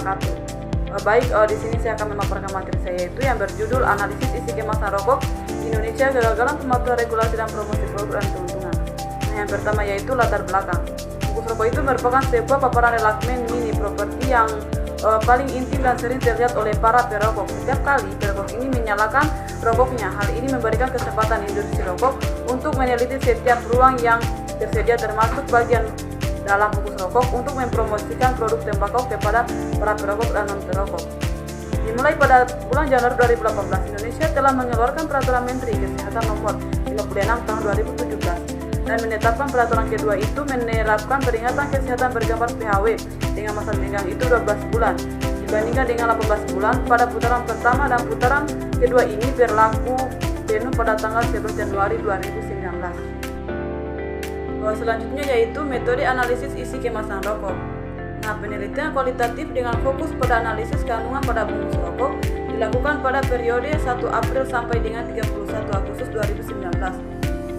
wabarakatuh. Baik, di sini saya akan memaparkan materi saya yaitu yang berjudul Analisis Isi Kemasan Rokok Indonesia, Kegagalan Pematuhan Regulasi dan Promosi Produk dan Keuntungan. Nah, yang pertama yaitu latar belakang. Bungkus rokok itu merupakan sebuah paparan relaksmen mini properti yang paling intim dan sering terlihat oleh para perokok. Setiap kali perokok ini menyalakan rokoknya, hal ini memberikan kesempatan industri rokok untuk meneliti setiap ruang yang tersedia termasuk bagian dalam bungkus rokok untuk mempromosikan produk tembakau kepada para perokok dan non-perokok. Dimulai pada bulan Januari 2018, Indonesia telah mengeluarkan Peraturan Menteri Kesehatan Nomor 56 Tahun 2017 dan menetapkan peraturan kedua itu menerapkan peringatan kesehatan bergambar PHW dengan masa tenggang itu 12 bulan dibandingkan dengan 18 bulan pada putaran pertama, dan putaran kedua ini berlaku penuh pada tanggal 11 Januari 2019. Selanjutnya yaitu metode analisis isi kemasan rokok. Nah, penelitian kualitatif dengan fokus pada analisis kandungan pada bungkus rokok dilakukan pada periode 1 April sampai dengan 31 Agustus 2019.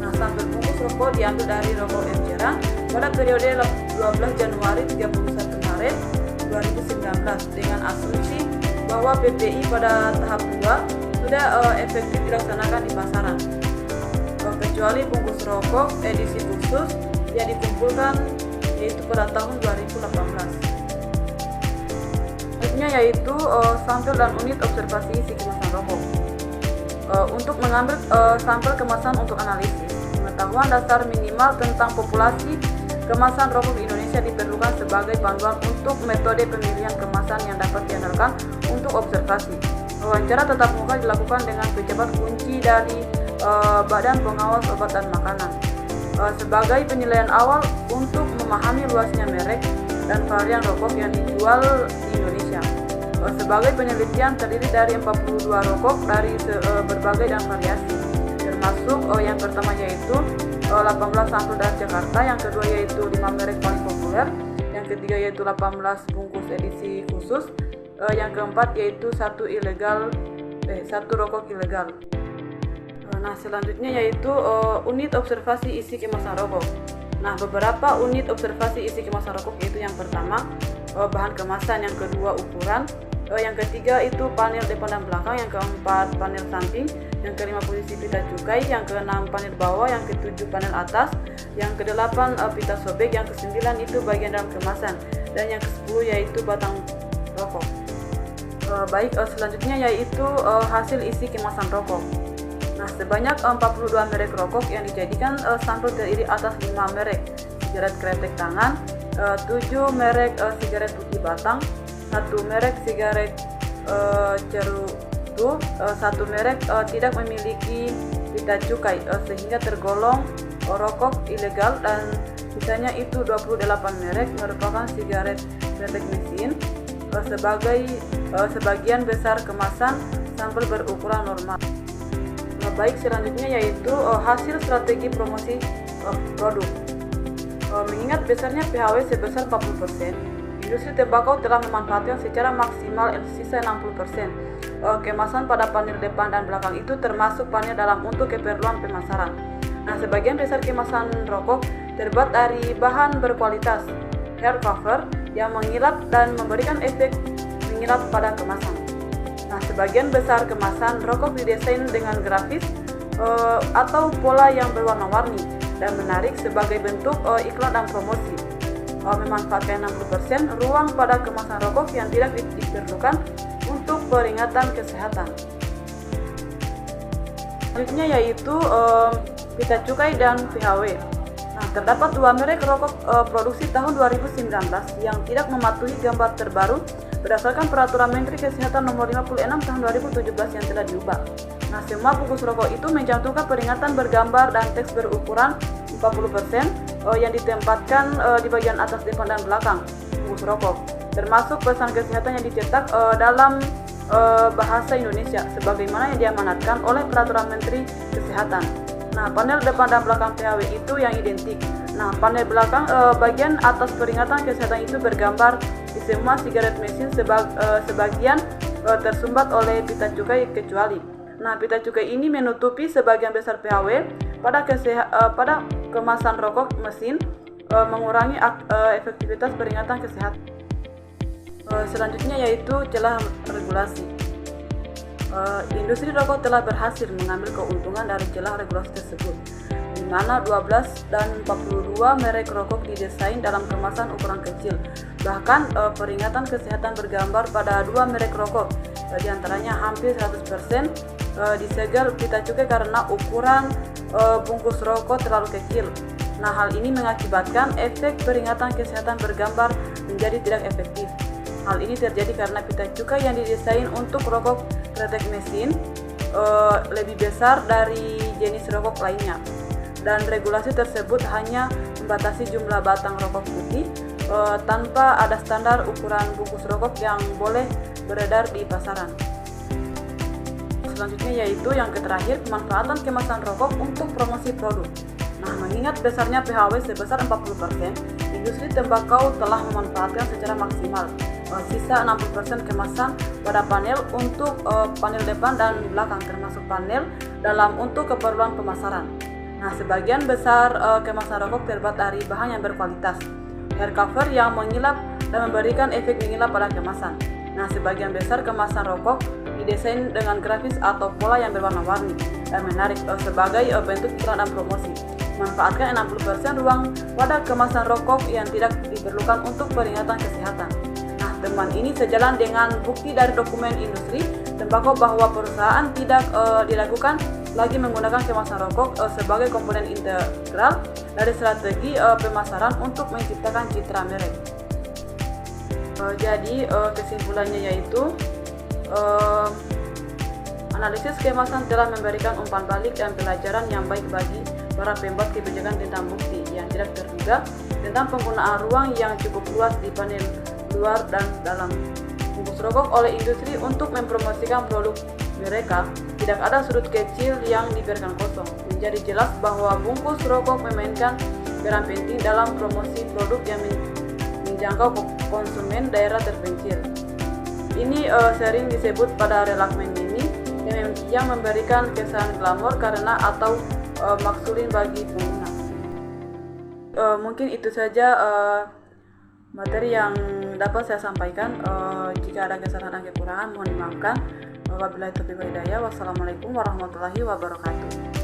Nah, sampel bungkus rokok diambil dari rokok eceran pada periode 12 Januari 31 Maret 2019 dengan asumsi bahwa PPI pada tahap 2 sudah efektif dilaksanakan di pasaran, kecuali bungkus rokok edisi khusus yang dikumpulkan yaitu pada tahun 2018. Selanjutnya yaitu sampel dan unit observasi isi kemasan rokok. Untuk mengambil sampel kemasan untuk analisis, pengetahuan dasar minimal tentang populasi kemasan rokok di Indonesia diperlukan sebagai panduan untuk metode pemilihan kemasan yang dapat diandalkan untuk observasi. Wawancara tatap muka dilakukan dengan pejabat kunci dari Badan Pengawas Obat dan Makanan sebagai penilaian awal untuk memahami luasnya merek dan varian rokok yang dijual di Indonesia. Sebagai penelitian terdiri dari 42 rokok dari berbagai dan variasi, termasuk yang pertama yaitu 18 sampel dari Jakarta, yang kedua yaitu 5 merek paling populer, yang ketiga yaitu 18 bungkus edisi khusus, yang keempat yaitu satu rokok ilegal. Nah, selanjutnya yaitu unit observasi isi kemasan rokok. Nah, beberapa unit observasi isi kemasan rokok yaitu yang pertama bahan kemasan, yang kedua ukuran, yang ketiga itu panel depan dan belakang, yang keempat panel samping, yang kelima posisi pita cukai, yang keenam panel bawah, yang ketujuh panel atas, yang kedelapan pita sobek, yang kesembilan itu bagian dalam kemasan, dan yang kesepuluh yaitu batang rokok. Baik, selanjutnya yaitu hasil isi kemasan rokok. Nah, sebanyak 42 merek rokok yang dijadikan sampel terdiri atas 5 merek sigaret kretek tangan, 7 merek sigaret putih batang, 1 merek sigaret cerutu, 1 merek tidak memiliki pita cukai sehingga tergolong rokok ilegal, dan sisanya itu 28 merek merupakan sigaret kretek mesin. Sebagian besar kemasan sampel berukuran normal. Baik, selanjutnya yaitu hasil strategi promosi produk. Mengingat besarnya PHW sebesar 40%, industri tembakau telah memanfaatkan secara maksimal sisa 60% kemasan pada panel depan dan belakang itu, termasuk panel dalam untuk keperluan pemasaran. Nah, sebagian besar kemasan rokok terbuat dari bahan berkualitas hair cover yang mengilap dan memberikan efek mengilap pada kemasan. Nah, sebagian besar kemasan rokok didesain dengan grafis atau pola yang berwarna-warni dan menarik sebagai bentuk iklan dan promosi. Memanfaatkan 60% ruang pada kemasan rokok yang tidak diperlukan untuk peringatan kesehatan. Selanjutnya yaitu pita cukai dan PHW. Nah, terdapat 2 merek rokok produksi tahun 2019 yang tidak mematuhi gambar terbaru berdasarkan Peraturan Menteri Kesehatan Nomor 56 Tahun 2017 yang telah diubah. Nah, semua bungkus rokok itu mencantumkan peringatan bergambar dan teks berukuran 40% yang ditempatkan di bagian atas, depan, dan belakang bungkus rokok, termasuk pesan kesehatan yang dicetak dalam bahasa Indonesia sebagaimana yang diamanatkan oleh Peraturan Menteri Kesehatan. Nah, panel depan dan belakang PHW itu yang identik. Nah, panel belakang bagian atas peringatan kesehatan itu bergambar di semua sigaret mesin, sebagian tersumbat oleh pita cukai kecuali. Nah, pita cukai ini menutupi sebagian besar PHW pada kemasan rokok mesin, mengurangi efektivitas peringatan kesehatan. Selanjutnya yaitu celah regulasi. Industri rokok telah berhasil mengambil keuntungan dari celah regulasi tersebut, di mana 12 dan 42 merek rokok didesain dalam kemasan ukuran kecil. Bahkan peringatan kesehatan bergambar pada 2 merek rokok, diantaranya hampir 100% disegel pita cukai karena ukuran bungkus rokok terlalu kecil. Nah, hal ini mengakibatkan efek peringatan kesehatan bergambar menjadi tidak efektif. Hal ini terjadi karena pita cukai yang didesain untuk rokok kretek mesin lebih besar dari jenis rokok lainnya, dan regulasi tersebut hanya membatasi jumlah batang rokok putih tanpa ada standar ukuran bungkus rokok yang boleh beredar di pasaran. Selanjutnya yaitu yang terakhir, pemanfaatan kemasan rokok untuk promosi produk. Nah, mengingat besarnya PHW sebesar 40%, industri tembakau telah memanfaatkan secara maksimal sisa 60% kemasan pada panel untuk panel depan dan belakang, termasuk panel dalam untuk keperluan pemasaran. Nah, sebagian besar kemasan rokok terbuat dari bahan yang berkualitas, hair cover yang mengilap dan memberikan efek mengilap pada kemasan. Nah, sebagian besar kemasan rokok didesain dengan grafis atau pola yang berwarna-warni dan menarik sebagai bentuk iklan dan promosi. Manfaatkan 60% ruang pada kemasan rokok yang tidak diperlukan untuk peringatan kesehatan. Nah, teman ini sejalan dengan bukti dari dokumen industri tembakau bahwa perusahaan tidak dilakukan lagi menggunakan kemasan rokok sebagai komponen integral dari strategi pemasaran untuk menciptakan citra merek. Jadi kesimpulannya yaitu analisis kemasan telah memberikan umpan balik dan pelajaran yang baik bagi para pembuat kebijakan tentang bukti yang tidak terduga tentang penggunaan ruang yang cukup luas di panel luar dan dalam bungkus rokok oleh industri untuk mempromosikan produk mereka. Tidak ada sudut kecil yang dibiarkan kosong. Menjadi jelas bahwa bungkus rokok memainkan peran penting dalam promosi produk yang menjangkau konsumen daerah terpencil. Ini sering disebut pada relaxment ini yang memberikan kesan glamor karena atau maksulin bagi pengguna. Mungkin itu saja materi yang dapat saya sampaikan. Jika ada kesalahan dan kekurangan mohon dimaafkan. Wabillahi taufiq wal hidayah. Wassalamualaikum warahmatullahi wabarakatuh.